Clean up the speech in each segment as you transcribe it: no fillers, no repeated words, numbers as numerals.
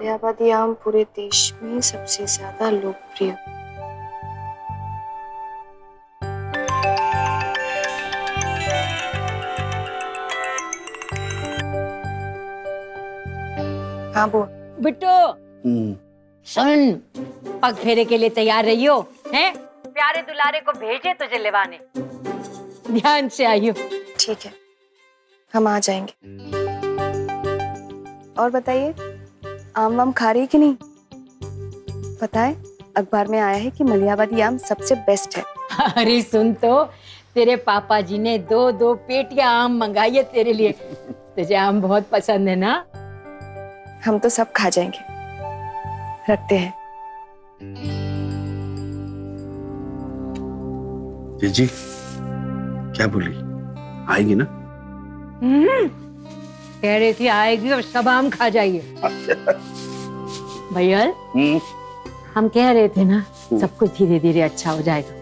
मलयाबादी आम पूरे देश में सबसे ज्यादा लोकप्रिय। हाँ बोल। बिट्टू सुन, पग फेरे के लिए तैयार रहियो हैं? प्यारे दुलारे को भेजे तुझे लेवाने, ध्यान से आइयो। ठीक है, हम आ जाएंगे। और बताइए, आम वाम खा रही कि नहीं? पता है अखबार में आया है कि मलयाबादी आम सबसे बेस्ट है। अरे सुन तो, तेरे पापा जी ने 2-2 पेटियां आम मंगाई है तेरे लिए। तुझे आम बहुत पसंद है ना? हम तो सब खा जाएंगे, रखते हैं। जी क्या बोली, आएगी ना? कह रही थी आएगी और सब आम खा जाइए। भैया हम कह रहे थे ना, सब कुछ धीरे धीरे अच्छा हो जाएगा।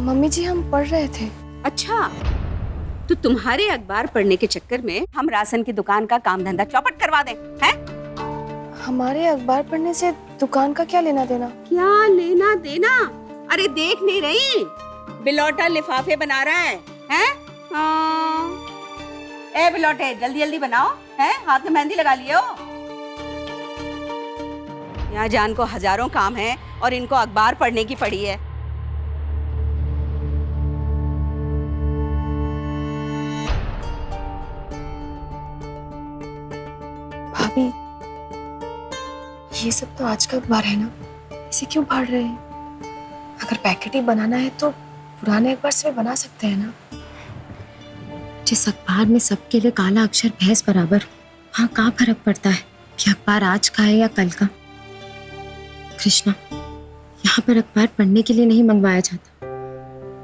मम्मी जी हम पढ़ रहे थे। अच्छा, तो तुम्हारे अखबार पढ़ने के चक्कर में हम राशन की दुकान का काम धंधा चौपट करवा दें, हैं? हमारे अखबार पढ़ने से दुकान का क्या लेना देना? क्या लेना देना? अरे देख नहीं रही, बिलौटा लिफाफे बना रहा है, हैं? हाँ। ए बिलौटे, जल्दी जल्दी बनाओ, हैं? हाथ में मेहंदी लगा लियो। यहाँ जान को हजारों काम है और इनको अखबार पढ़ने की पड़ी है। भाभी, ये सब तो आज का अखबार है ना, इसे क्यों फाड़ रहे हैं? अगर पैकेट ही बनाना है तो पुराने अखबार से भी बना सकते हैं ना। जिस अखबार में सबके लिए काला अक्षर भैंस बराबर, हाँ कहाँ फर्क पड़ता है कि अखबार आज का है या कल का? कृष्णा, यहाँ पर अखबार पढ़ने के लिए नहीं मंगवाया जाता,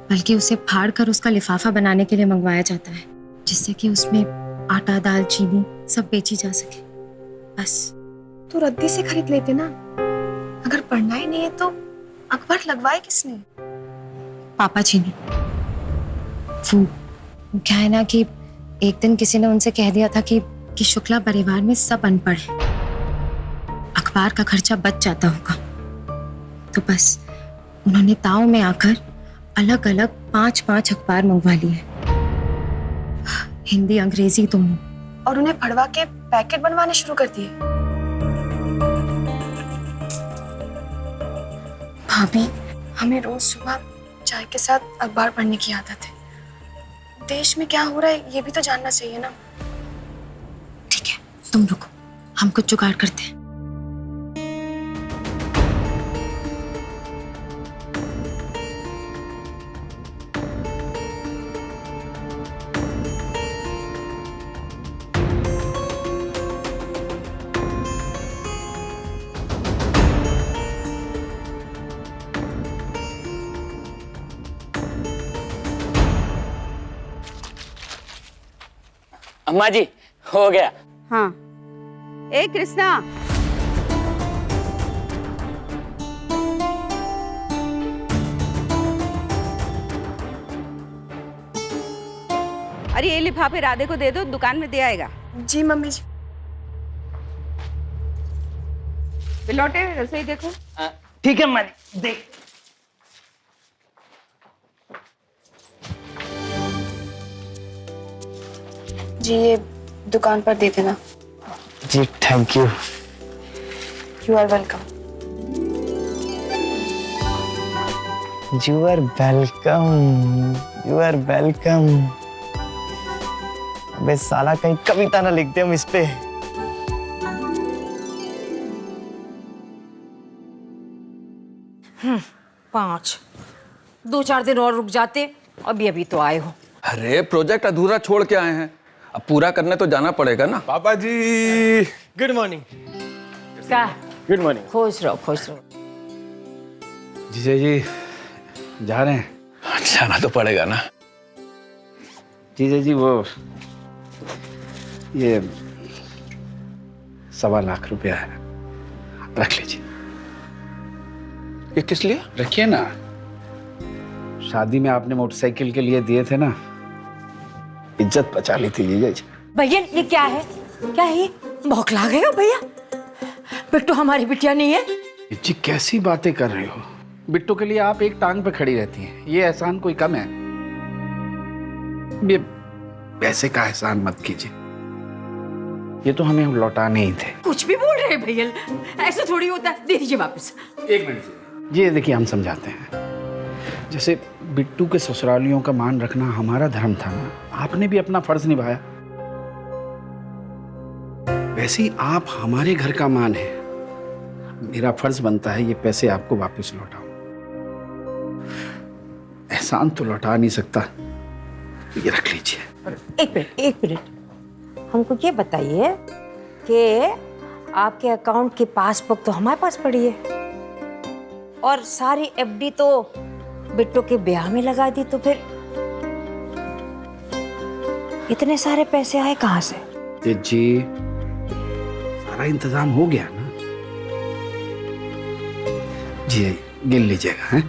बल्कि उसे फाड़ कर उसका लिफाफा बनाने के लिए मंगवाया जाता है, जिससे कि उसमें आटा, दाल, चीनी सब बेची जा सके। बस। तो रद्दी से खरीद लेते ना। अगर पढ़ना ही नहीं है तो अखबार लगवाए किसने? पापा जी ने। वो क्या है ना कि एक दिन किसी ने उनसे कह दिया था कि शुक्ला परिवार में सब अनपढ़ है, अखबार का खर्चा बच जाता होगा। तो बस उन्होंने ताव में आकर अलग अलग 5-5 अखबार मंगवा लिए, हिंदी अंग्रेजी दोनों, और उन्हें फड़वा के पैकेट बनवाने शुरू कर दिए। भाभी, हमें रोज सुबह चाय के साथ अखबार पढ़ने की आदत है। देश में क्या हो रहा है ये भी तो जानना चाहिए ना। ठीक है, तुम रुको, हम कुछ जुगाड़ करते हैं। अम्मा जी, हो गया। हाँ। ए कृष्णा, अरे ये लिफाफे राधे को दे दो, दुकान में दे आएगा। जी मम्मी जी। बिलौटे, रसोई देखो। ठीक है अम्मा जी, देख। जी ये दुकान पर दे देना। जी thank you. You are welcome. You are welcome, you are welcome. अबे साला, कहीं कविता ना लिख दे हम इस पे। 5 2-4 दिन और रुक जाते, अभी तो आए हो। अरे प्रोजेक्ट अधूरा छोड़ के आए हैं, अब पूरा करने तो जाना पड़ेगा ना। पापा जी गुड मॉर्निंग। क्या? Good morning. खुश रहो, खुश रहो। जीजा जी जा रहे हैं? जाना तो पड़ेगा ना। जीजा जी वो ये 1.25 लाख रुपया है, रख लीजिए। ये किस लिए? रखिए ना। शादी में आपने मोटरसाइकिल के लिए दिए थे ना, इज्जत बचा ली थी। लीजिए जी। भैया ये क्या है? क्या है ये? बौखला गए हो भैया? बिट्टू हमारी बिटिया नहीं है। जी कैसी बातें कर रही हो? बिट्टू के लिए आप एक टांग पे खड़ी रहती हैं, ये एहसान कोई कम है? ये पैसे का एहसान मत कीजिए, ये तो हमें लौटाने ही थे। कुछ भी बोल रहे हैं भैया, ऐसा थोड़ी होता है। दे दीजिए वापस। एक मिनट जी, ये देखिए हम समझाते हैं। जैसे बिट्टू के ससुरालियों का मान रखना हमारा धर्म था ना, आपने भी अपना फर्ज निभाया, वैसे ही आप हमारे घर का मान है। मेरा फर्ज बनता है ये पैसे आपको वापस लौटाऊं। एहसान तो लौटा नहीं सकता, ये रख लीजिए। एक मिनट, हमको ये बताइए कि आपके अकाउंट की पासबुक तो हमारे पास पड़ी है और सारी एफडी तो बिट्टू के ब्याह में लगा दी, तो फिर इतने सारे पैसे आए कहाँ से? जी सारा इंतजाम हो गया ना जी, गिन लीजिएगा। हैं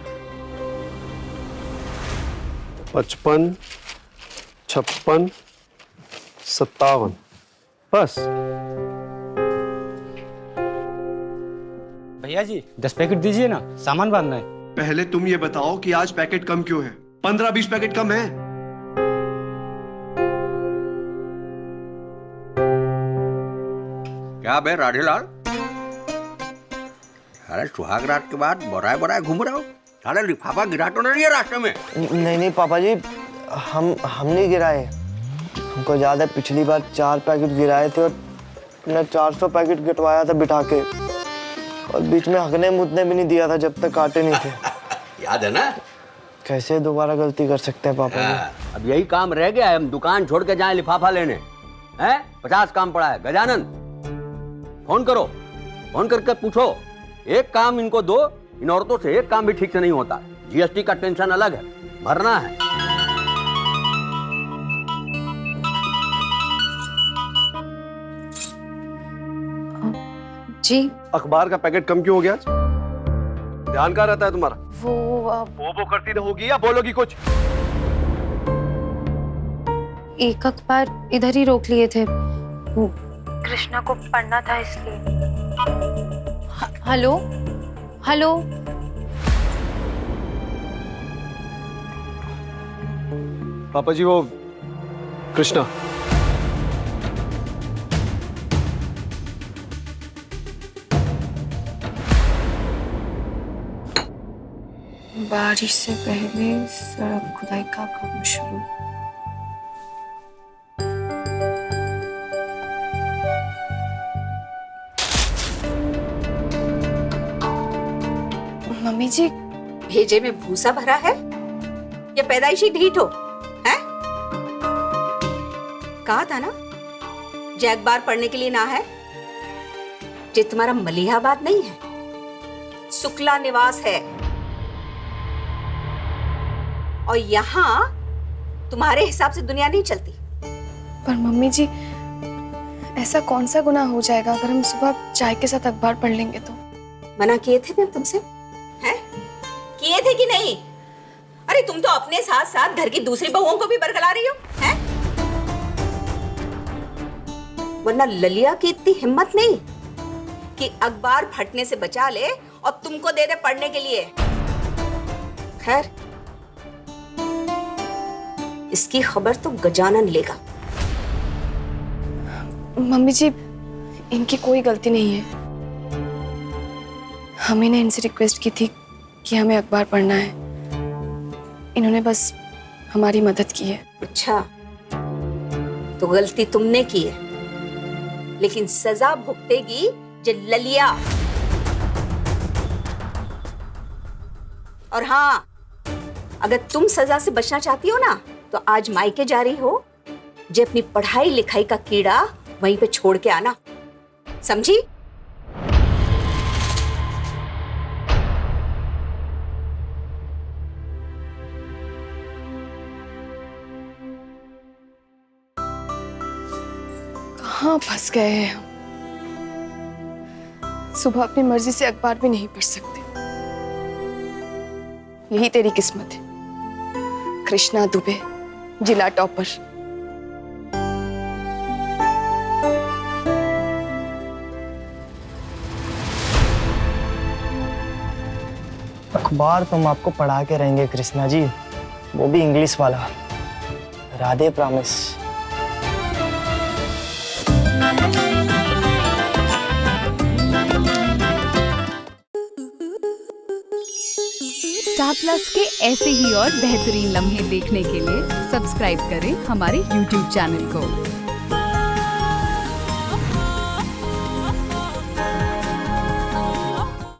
55, 56, 57 बस। भैया जी 10 पैकेट दीजिए ना, सामान बांधना है। पहले तुम ये बताओ कि आज पैकेट कम क्यों है? 15-20 पैकेट कम है। क्या बे राधेलाल, अरे सुहाग रात के बाद बोराए बोराए घूम रहा हो? साले लिफाफा गिरा तो नहीं है रास्ते में? नहीं नहीं पापा जी, हम नहीं गिराए। हमको याद है पिछली बार 4 पैकेट गिराए थे और मैंने 400 पैकेट गिटवाया था बिठा के, और बीच में हकने मुतने भी नहीं दिया था जब तक काटे नहीं थे। याद है ना? कैसे दोबारा गलती कर सकते हैं पापा जी? अब यही काम रह गया है, हम दुकान छोड़ के जाए लिफाफा लेने? हैं 50 काम पड़ा है। गजानन फोन करो, फोन करके पूछो, एक काम इनको दो, इन औरतों से एक काम भी ठीक से नहीं होता। जीएसटी का टेंशन अलग है, भरना है। जी अखबार का पैकेट कम क्यों हो गया? ध्यान कहाँ रहता है तुम्हारा? वो करती रहोगी या बोलोगी कुछ? एक अखबार इधर ही रोक लिए थे, कृष्णा को पढ़ना था इसलिए। हेलो हेलो, पापा जी वो कृष्णा। बारिश से पहले सड़क खुदाई का काम शुरू। मम्मी जी, भेजे में भूसा भरा है या पैदाइशी ढीठ हो? हैं? कहा था ना जे अखबार पढ़ने के लिए ना है। जे तुम्हारा मलिहाबाद नहीं है, शुक्ला निवास है, और यहाँ तुम्हारे हिसाब से दुनिया नहीं चलती। पर मम्मी जी, ऐसा कौन सा गुनाह हो जाएगा अगर हम सुबह चाय के साथ अखबार पढ़ लेंगे तो? मना किए थे मैं तुमसे, हैं? किए थे कि नहीं? अरे तुम तो अपने साथ साथ घर की दूसरी बहुओं को भी बरगला रही हो, हैं? वरना ललिया की इतनी हिम्मत नहीं कि अखबार फटने से बचा ले और तुमको दे दे पढ़ने के लिए। खैर, इसकी खबर तो गजानन लेगा। मम्मी जी, इनकी कोई गलती नहीं है। हम ही ने इनसे रिक्वेस्ट की थी कि हमें अखबार पढ़ना है, इन्होंने बस हमारी मदद की है। अच्छा, तो गलती तुमने की है, लेकिन सजा भुगतेगी जे ललिया। और हाँ, अगर तुम सजा से बचना चाहती हो ना, तो आज मायके जा रही हो, जे अपनी पढ़ाई लिखाई का कीड़ा वहीं पे छोड़ के आना, समझी? कहाँ फंस गए हैं हम? सुबह अपनी मर्जी से अखबार भी नहीं पढ़ सकते। यही तेरी किस्मत है, कृष्णा दुबे, जिला टॉपर। अखबार तो हम आपको पढ़ा के रहेंगे कृष्णा जी, वो भी इंग्लिश वाला। राधे प्रॉमिस। स्टार प्लस के ऐसे ही और बेहतरीन लम्हे देखने के लिए सब्सक्राइब करें हमारे YouTube चैनल को।